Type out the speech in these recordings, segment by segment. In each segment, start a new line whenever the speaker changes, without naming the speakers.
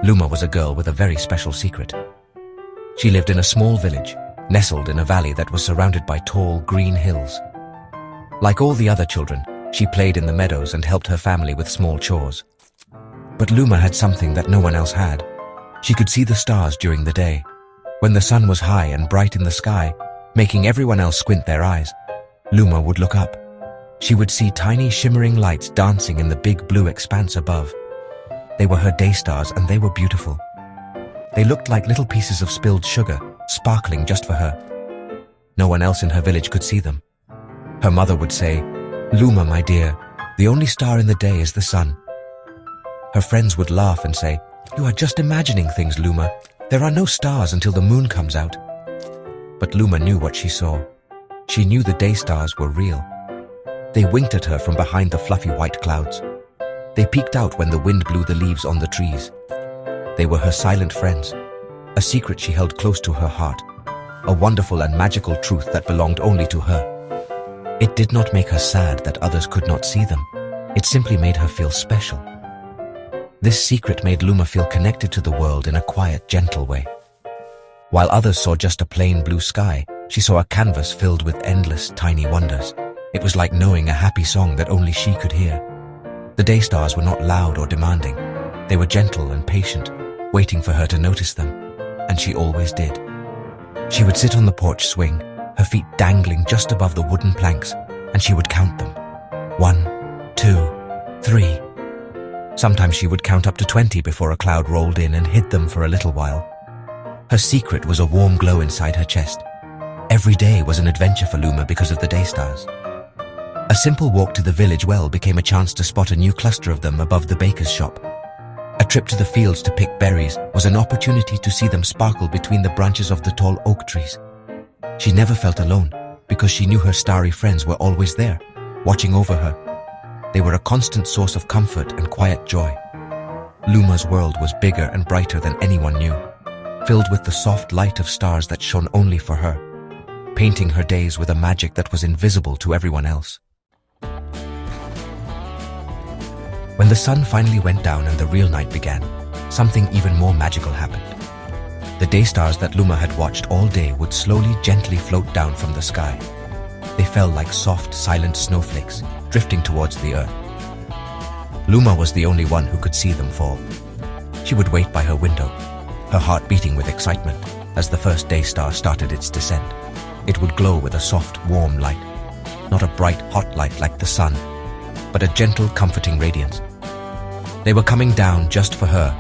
Luma was a girl with a very special secret. She lived in a small village, nestled in a valley that was surrounded by tall, green hills. Like all the other children, she played in the meadows and helped her family with small chores. But Luma had something that no one else had. She could see the stars during the day. When the sun was high and bright in the sky, making everyone else squint their eyes, Luma would look up. She would see tiny shimmering lights dancing in the big blue expanse above. They were her day stars, and they were beautiful. They looked like little pieces of spilled sugar, sparkling just for her. No one else in her village could see them. Her mother would say, "Luma, my dear, the only star in the day is the sun." Her friends would laugh and say, "You are just imagining things, Luma. There are no stars until the moon comes out." But Luma knew what she saw. She knew the day stars were real. They winked at her from behind the fluffy white clouds. They peeked out when the wind blew the leaves on the trees. They were her silent friends, a secret she held close to her heart, a wonderful and magical truth that belonged only to her. It did not make her sad that others could not see them. It simply made her feel special. This secret made Luma feel connected to the world in a quiet, gentle way. While others saw just a plain blue sky, she saw a canvas filled with endless, tiny wonders. It was like knowing a happy song that only she could hear. The day stars were not loud or demanding. They were gentle and patient, waiting for her to notice them, and she always did. She would sit on the porch swing, her feet dangling just above the wooden planks, and she would count them. 1, 2, 3. Sometimes she would count up to 20 before a cloud rolled in and hid them for a little while. Her secret was a warm glow inside her chest. Every day was an adventure for Luma because of the day stars. A simple walk to the village well became a chance to spot a new cluster of them above the baker's shop. A trip to the fields to pick berries was an opportunity to see them sparkle between the branches of the tall oak trees. She never felt alone because she knew her starry friends were always there, watching over her. They were a constant source of comfort and quiet joy. Luma's world was bigger and brighter than anyone knew, filled with the soft light of stars that shone only for her, painting her days with a magic that was invisible to everyone else. When the sun finally went down and the real night began, something even more magical happened. The day stars that Luma had watched all day would slowly, gently float down from the sky. They fell like soft, silent snowflakes, drifting towards the earth. Luma was the only one who could see them fall. She would wait by her window, her heart beating with excitement as the first day star started its descent. It would glow with a soft, warm light, not a bright, hot light like the sun, but a gentle, comforting radiance. They were coming down just for her,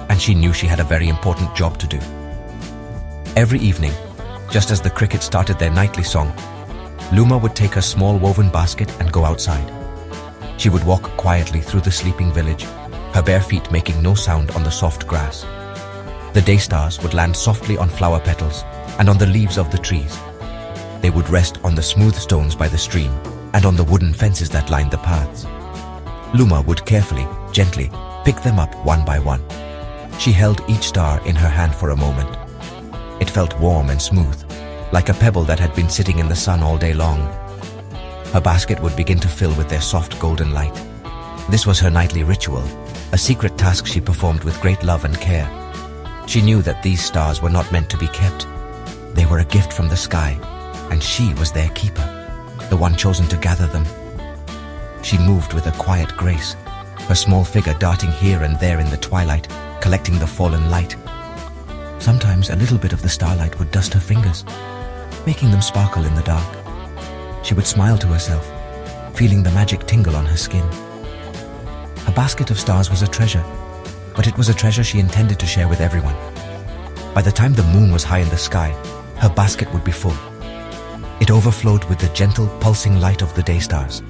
and she knew she had a very important job to do. Every evening, just as the crickets started their nightly song, Luma would take her small woven basket and go outside. She would walk quietly through the sleeping village, her bare feet making no sound on the soft grass. The day stars would land softly on flower petals and on the leaves of the trees. They would rest on the smooth stones by the stream and on the wooden fences that lined the paths. Luma would carefully, gently, pick them up one by one. She held each star in her hand for a moment. It felt warm and smooth, like a pebble that had been sitting in the sun all day long. Her basket would begin to fill with their soft golden light. This was her nightly ritual, a secret task she performed with great love and care. She knew that these stars were not meant to be kept. They were a gift from the sky, and she was their keeper, the one chosen to gather them. She moved with a quiet grace, her small figure darting here and there in the twilight, collecting the fallen light. Sometimes a little bit of the starlight would dust her fingers, making them sparkle in the dark. She would smile to herself, feeling the magic tingle on her skin. Her basket of stars was a treasure, but it was a treasure she intended to share with everyone. By the time the moon was high in the sky, her basket would be full. It overflowed with the gentle, pulsing light of the day stars.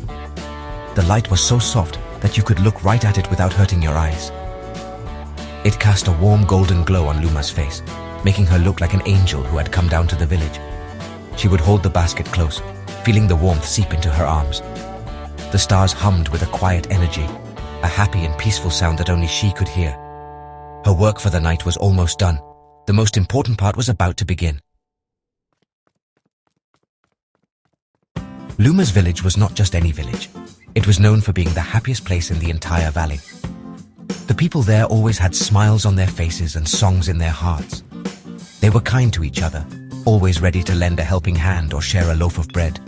The light was so soft that you could look right at it without hurting your eyes. It cast a warm golden glow on Luma's face, making her look like an angel who had come down to the village. She would hold the basket close, feeling the warmth seep into her arms. The stars hummed with a quiet energy, a happy and peaceful sound that only she could hear. Her work for the night was almost done. The most important part was about to begin. Luma's village was not just any village. It was known for being the happiest place in the entire valley. The people there always had smiles on their faces and songs in their hearts. They were kind to each other, always ready to lend a helping hand or share a loaf of bread.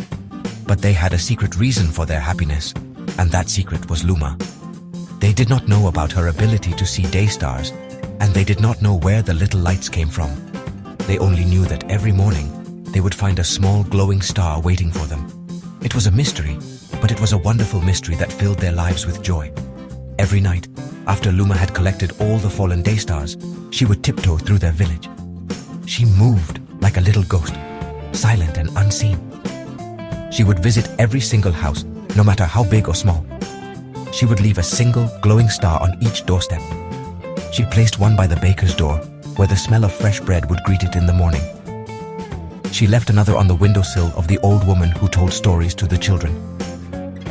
But they had a secret reason for their happiness, and that secret was Luma. They did not know about her ability to see day stars, and they did not know where the little lights came from. They only knew that every morning they would find a small glowing star waiting for them. It was a mystery, but it was a wonderful mystery that filled their lives with joy. Every night, after Luma had collected all the fallen day stars, she would tiptoe through their village. She moved like a little ghost, silent and unseen. She would visit every single house, no matter how big or small. She would leave a single glowing star on each doorstep. She placed one by the baker's door, where the smell of fresh bread would greet it in the morning. She left another on the windowsill of the old woman who told stories to the children.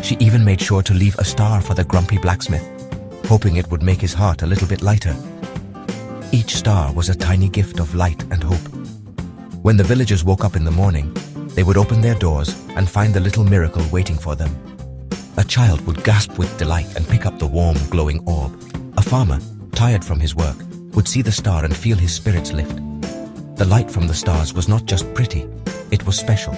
She even made sure to leave a star for the grumpy blacksmith, hoping it would make his heart a little bit lighter. Each star was a tiny gift of light and hope. When the villagers woke up in the morning, they would open their doors and find the little miracle waiting for them. A child would gasp with delight and pick up the warm, glowing orb. A farmer, tired from his work, would see the star and feel his spirits lift. The light from the stars was not just pretty, it was special.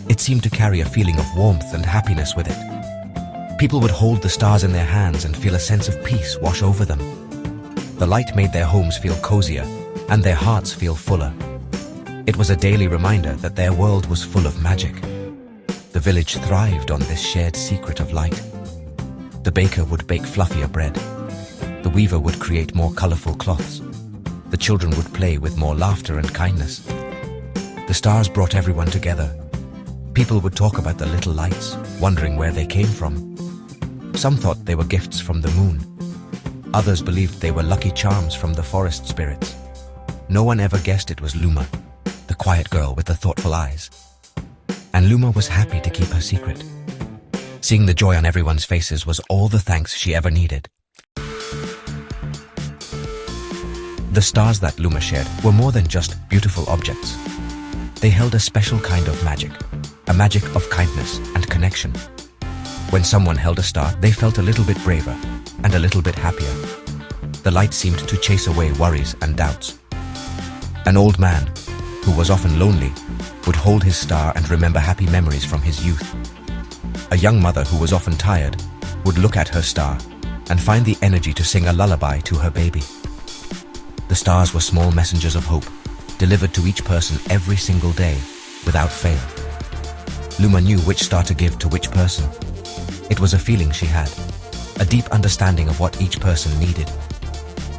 It seemed to carry a feeling of warmth and happiness with it. People would hold the stars in their hands and feel a sense of peace wash over them. The light made their homes feel cozier and their hearts feel fuller. It was a daily reminder that their world was full of magic. The village thrived on this shared secret of light. The baker would bake fluffier bread. The weaver would create more colorful cloths. The children would play with more laughter and kindness. The stars brought everyone together. People would talk about the little lights, wondering where they came from. Some thought they were gifts from the moon. Others believed they were lucky charms from the forest spirits. No one ever guessed it was Luma, the quiet girl with the thoughtful eyes. And Luma was happy to keep her secret. Seeing the joy on everyone's faces was all the thanks she ever needed. The stars that Luma shared were more than just beautiful objects. They held a special kind of magic, a magic of kindness and connection. When someone held a star, they felt a little bit braver and a little bit happier. The light seemed to chase away worries and doubts. An old man, who was often lonely, would hold his star and remember happy memories from his youth. A young mother who was often tired would look at her star and find the energy to sing a lullaby to her baby. The stars were small messengers of hope, delivered to each person every single day, without fail. Luma knew which star to give to which person. It was a feeling she had, a deep understanding of what each person needed.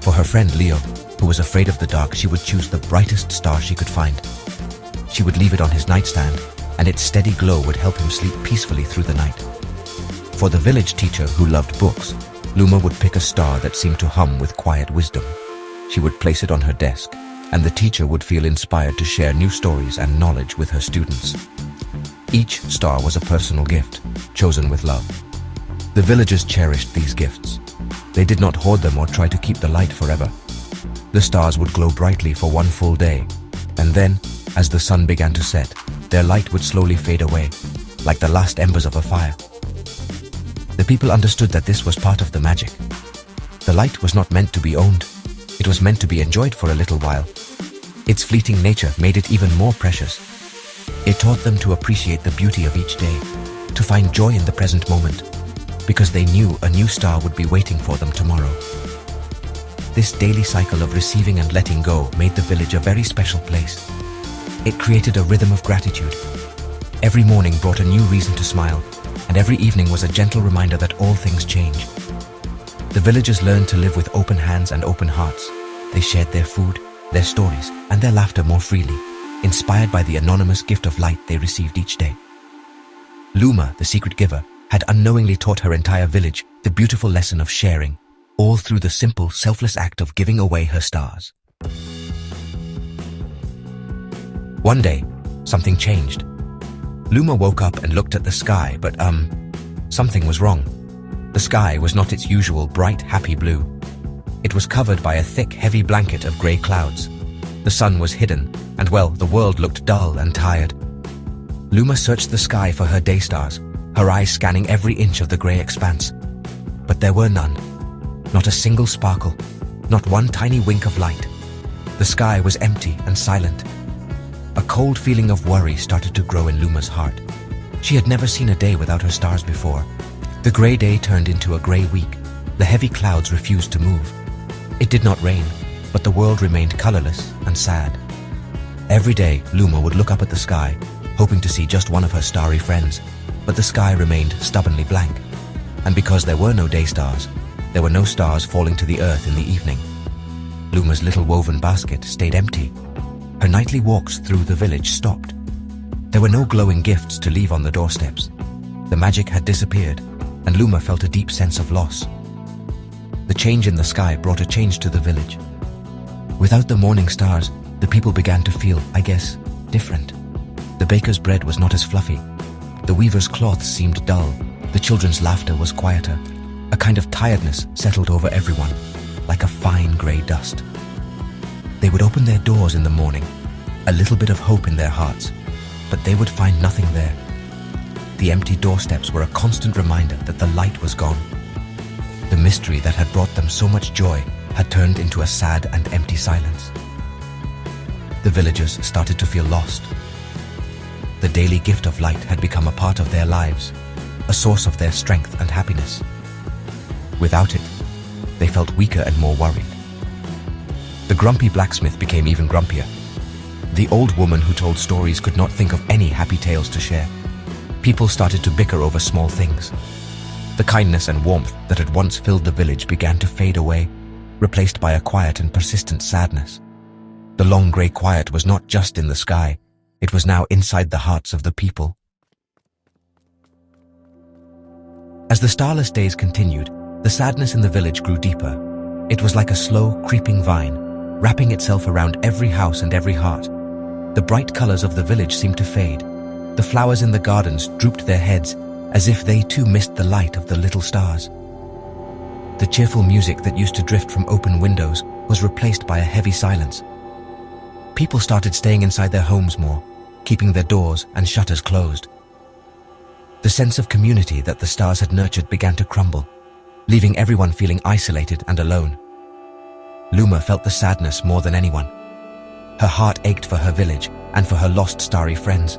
For her friend Leo, who was afraid of the dark, she would choose the brightest star she could find. She would leave it on his nightstand, and its steady glow would help him sleep peacefully through the night. For the village teacher who loved books, Luma would pick a star that seemed to hum with quiet wisdom. She would place it on her desk, and the teacher would feel inspired to share new stories and knowledge with her students. Each star was a personal gift, chosen with love. The villagers cherished these gifts. They did not hoard them or try to keep the light forever. The stars would glow brightly for one full day, and then, as the sun began to set, their light would slowly fade away, like the last embers of a fire. The people understood that this was part of the magic. The light was not meant to be owned. It was meant to be enjoyed for a little while. Its fleeting nature made it even more precious. It taught them to appreciate the beauty of each day, to find joy in the present moment, because they knew a new star would be waiting for them tomorrow. This daily cycle of receiving and letting go made the village a very special place. It created a rhythm of gratitude. Every morning brought a new reason to smile, and every evening was a gentle reminder that all things change. The villagers learned to live with open hands and open hearts. They shared their food, their stories, and their laughter more freely, inspired by the anonymous gift of light they received each day. Luma, the secret giver, had unknowingly taught her entire village the beautiful lesson of sharing, all through the simple, selfless act of giving away her stars. One day, something changed. Luma woke up and looked at the sky, but something was wrong. The sky was not its usual bright, happy blue. It was covered by a thick, heavy blanket of grey clouds. The sun was hidden, and well, the world looked dull and tired. Luma searched the sky for her day stars, her eyes scanning every inch of the grey expanse. But there were none. Not a single sparkle, not one tiny wink of light. The sky was empty and silent. A cold feeling of worry started to grow in Luma's heart. She had never seen a day without her stars before. The grey day turned into a grey week. The heavy clouds refused to move. It did not rain, but the world remained colourless and sad. Every day, Luma would look up at the sky, hoping to see just one of her starry friends, but the sky remained stubbornly blank. And because there were no day stars, there were no stars falling to the earth in the evening. Luma's little woven basket stayed empty. Her nightly walks through the village stopped. There were no glowing gifts to leave on the doorsteps. The magic had disappeared, and Luma felt a deep sense of loss. The change in the sky brought a change to the village. Without the morning stars, the people began to feel, I guess, different. The baker's bread was not as fluffy. The weaver's cloth seemed dull. The children's laughter was quieter. A kind of tiredness settled over everyone, like a fine grey dust. They would open their doors in the morning, a little bit of hope in their hearts, but they would find nothing there. The empty doorsteps were a constant reminder that the light was gone. The mystery that had brought them so much joy had turned into a sad and empty silence. The villagers started to feel lost. The daily gift of light had become a part of their lives, a source of their strength and happiness. Without it, they felt weaker and more worried. The grumpy blacksmith became even grumpier. The old woman who told stories could not think of any happy tales to share. People started to bicker over small things. The kindness and warmth that had once filled the village began to fade away, replaced by a quiet and persistent sadness. The long grey quiet was not just in the sky, it was now inside the hearts of the people. As the starless days continued, the sadness in the village grew deeper. It was like a slow, creeping vine, wrapping itself around every house and every heart. The bright colours of the village seemed to fade. The flowers in the gardens drooped their heads, as if they too missed the light of the little stars. The cheerful music that used to drift from open windows was replaced by a heavy silence. People started staying inside their homes more, keeping their doors and shutters closed. The sense of community that the stars had nurtured began to crumble, leaving everyone feeling isolated and alone. Luma felt the sadness more than anyone. Her heart ached for her village and for her lost starry friends.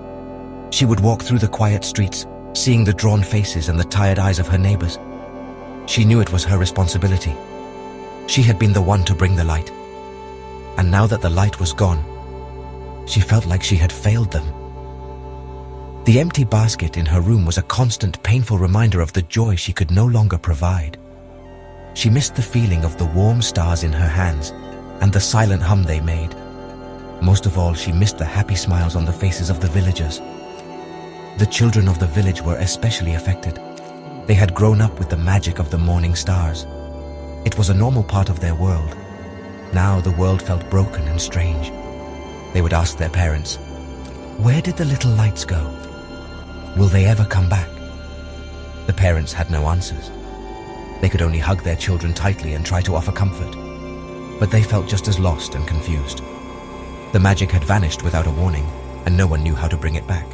She would walk through the quiet streets, seeing the drawn faces and the tired eyes of her neighbors. She knew it was her responsibility. She had been the one to bring the light. And now that the light was gone, she felt like she had failed them. The empty basket in her room was a constant, painful reminder of the joy she could no longer provide. She missed the feeling of the warm stars in her hands and the silent hum they made. Most of all, she missed the happy smiles on the faces of the villagers. The children of the village were especially affected. They had grown up with the magic of the morning stars. It was a normal part of their world. Now the world felt broken and strange. They would ask their parents, "Where did the little lights go? Will they ever come back?" The parents had no answers. They could only hug their children tightly and try to offer comfort. But they felt just as lost and confused. The magic had vanished without a warning, and no one knew how to bring it back.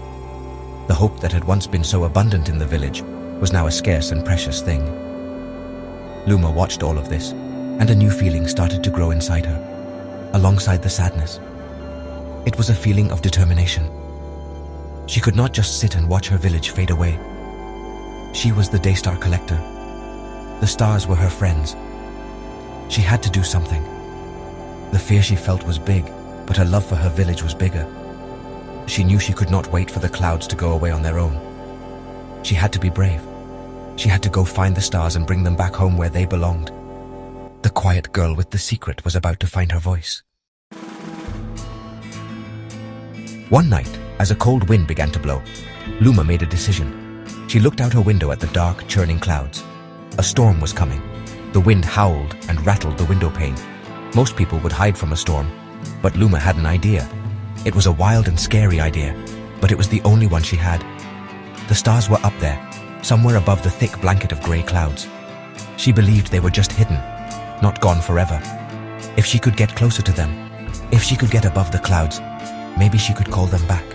The hope that had once been so abundant in the village was now a scarce and precious thing. Luma watched all of this, and a new feeling started to grow inside her, alongside the sadness. It was a feeling of determination. She could not just sit and watch her village fade away. She was the Daystar Collector. The stars were her friends. She had to do something. The fear she felt was big, but her love for her village was bigger. She knew she could not wait for the clouds to go away on their own. She had to be brave. She had to go find the stars and bring them back home where they belonged. The quiet girl with the secret was about to find her voice. One night, as a cold wind began to blow, Luma made a decision. She looked out her window at the dark, churning clouds. A storm was coming. The wind howled and rattled the window pane. Most people would hide from a storm, but Luma had an idea. It was a wild and scary idea, but it was the only one she had. The stars were up there, somewhere above the thick blanket of grey clouds. She believed they were just hidden, not gone forever. If she could get closer to them, if she could get above the clouds, maybe she could call them back.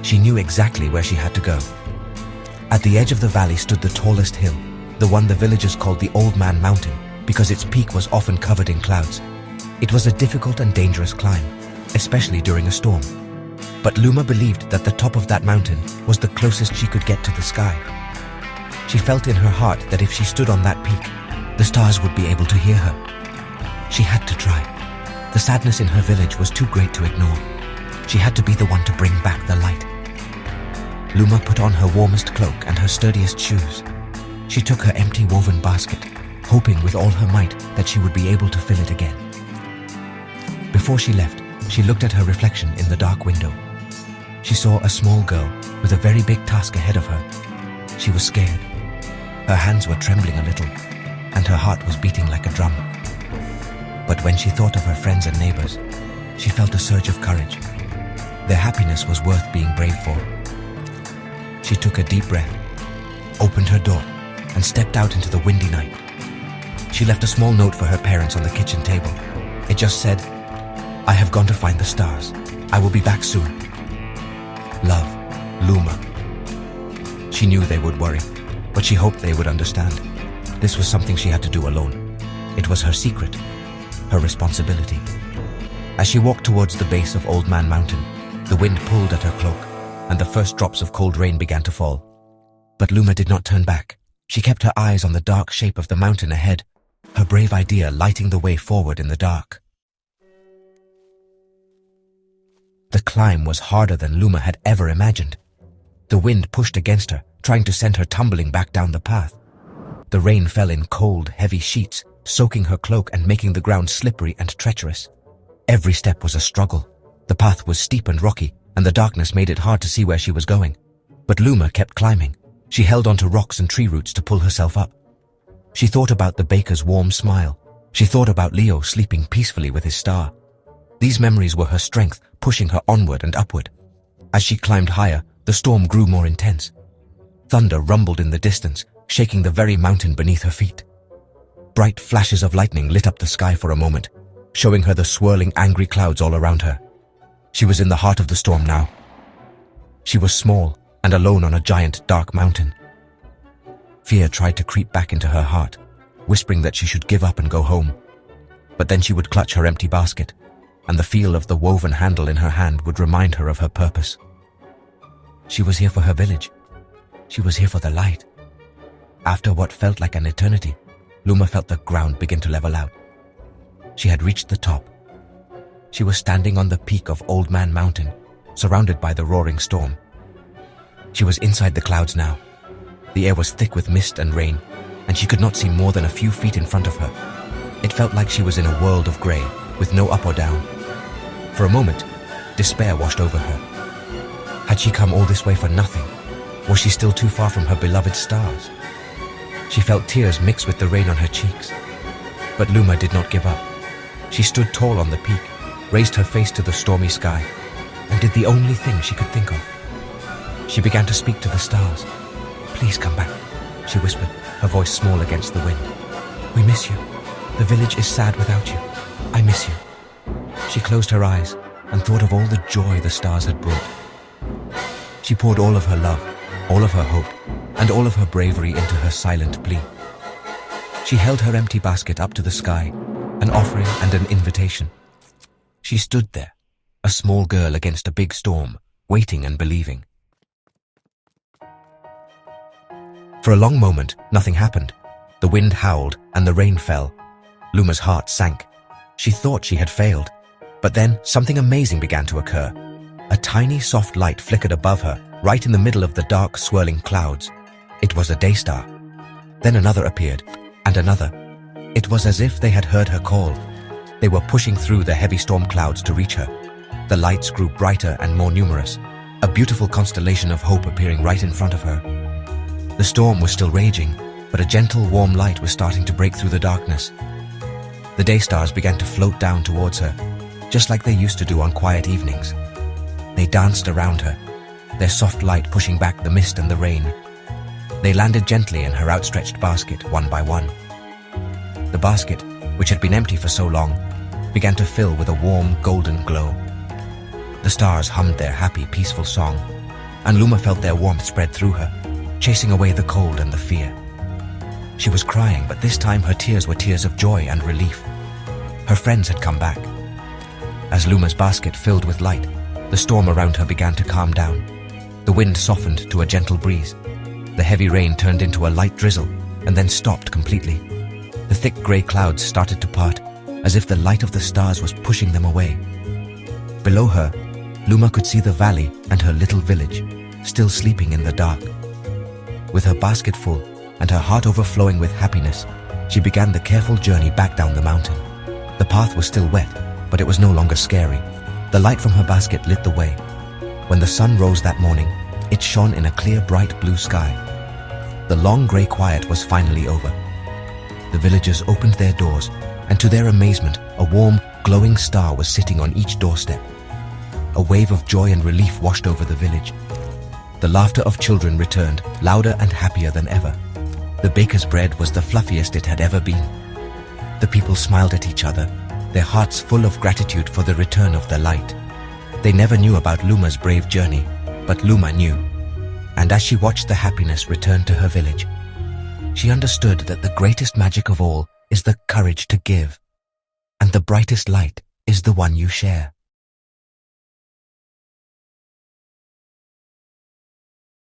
She knew exactly where she had to go. At the edge of the valley stood the tallest hill, the one the villagers called the Old Man Mountain, because its peak was often covered in clouds. It was a difficult and dangerous climb, especially during a storm. But Luma believed that the top of that mountain was the closest she could get to the sky. She felt in her heart that if she stood on that peak, the stars would be able to hear her. She had to try. The sadness in her village was too great to ignore. She had to be the one to bring back the light. Luma put on her warmest cloak and her sturdiest shoes. She took her empty woven basket, hoping with all her might that she would be able to fill it again. Before she left, she looked at her reflection in the dark window. She saw a small girl with a very big task ahead of her. She was scared. Her hands were trembling a little, and her heart was beating like a drum. But when she thought of her friends and neighbors, she felt a surge of courage. Their happiness was worth being brave for. She took a deep breath, opened her door, and stepped out into the windy night. She left a small note for her parents on the kitchen table. It just said, "I have gone to find the stars. I will be back soon. Love, Luma." She knew they would worry, but she hoped they would understand. This was something she had to do alone. It was her secret, her responsibility. As she walked towards the base of Old Man Mountain, the wind pulled at her cloak, and the first drops of cold rain began to fall. But Luma did not turn back. She kept her eyes on the dark shape of the mountain ahead, her brave idea lighting the way forward in the dark. The climb was harder than Luma had ever imagined. The wind pushed against her, trying to send her tumbling back down the path. The rain fell in cold, heavy sheets, soaking her cloak and making the ground slippery and treacherous. Every step was a struggle. The path was steep and rocky, and the darkness made it hard to see where she was going. But Luma kept climbing. She held onto rocks and tree roots to pull herself up. She thought about the baker's warm smile. She thought about Leo sleeping peacefully with his star. These memories were her strength, pushing her onward and upward. As she climbed higher, the storm grew more intense. Thunder rumbled in the distance, shaking the very mountain beneath her feet. Bright flashes of lightning lit up the sky for a moment, showing her the swirling, angry clouds all around her. She was in the heart of the storm now. She was small and alone on a giant, dark mountain. Fear tried to creep back into her heart, whispering that she should give up and go home. But then she would clutch her empty basket, and the feel of the woven handle in her hand would remind her of her purpose. She was here for her village. She was here for the light. After what felt like an eternity, Luma felt the ground begin to level out. She had reached the top. She was standing on the peak of Old Man Mountain, surrounded by the roaring storm. She was inside the clouds now. The air was thick with mist and rain, and she could not see more than a few feet in front of her. It felt like she was in a world of grey, with no up or down. For a moment, despair washed over her. Had she come all this way for nothing? Was she still too far from her beloved stars? She felt tears mix with the rain on her cheeks. But Luma did not give up. She stood tall on the peak, raised her face to the stormy sky, and did the only thing she could think of. She began to speak to the stars. "Please come back," she whispered, her voice small against the wind. "We miss you. The village is sad without you. I miss you." She closed her eyes and thought of all the joy the stars had brought. She poured all of her love, all of her hope, and all of her bravery into her silent plea. She held her empty basket up to the sky, an offering and an invitation. She stood there, a small girl against a big storm, waiting and believing. For a long moment, nothing happened. The wind howled and the rain fell. Luma's heart sank. She thought she had failed. But then something amazing began to occur. A tiny soft light flickered above her, right in the middle of the dark swirling clouds. It was a daystar. Then another appeared, and another. It was as if they had heard her call. They were pushing through the heavy storm clouds to reach her. The lights grew brighter and more numerous, a beautiful constellation of hope appearing right in front of her. The storm was still raging, but a gentle, warm light was starting to break through the darkness. The daystars began to float down towards her, just like they used to do on quiet evenings. They danced around her, their soft light pushing back the mist and the rain. They landed gently in her outstretched basket, one by one. The basket, which had been empty for so long, began to fill with a warm, golden glow. The stars hummed their happy, peaceful song, and Luma felt their warmth spread through her, chasing away the cold and the fear. She was crying, but this time her tears were tears of joy and relief. Her friends had come back. As Luma's basket filled with light, the storm around her began to calm down. The wind softened to a gentle breeze. The heavy rain turned into a light drizzle and then stopped completely. The thick grey clouds started to part, as if the light of the stars was pushing them away. Below her, Luma could see the valley and her little village, still sleeping in the dark. With her basket full and her heart overflowing with happiness, she began the careful journey back down the mountain. The path was still wet, but it was no longer scary. The light from her basket lit the way. When the sun rose that morning, it shone in a clear, bright blue sky. The long grey quiet was finally over. The villagers opened their doors, and to their amazement, a warm, glowing star was sitting on each doorstep. A wave of joy and relief washed over the village. The laughter of children returned, louder and happier than ever. The baker's bread was the fluffiest it had ever been. The people smiled at each other, their hearts full of gratitude for the return of the light. They never knew about Luma's brave journey, but Luma knew. And as she watched the happiness return to her village, she understood that the greatest magic of all is the courage to give, and the brightest light is the one you share.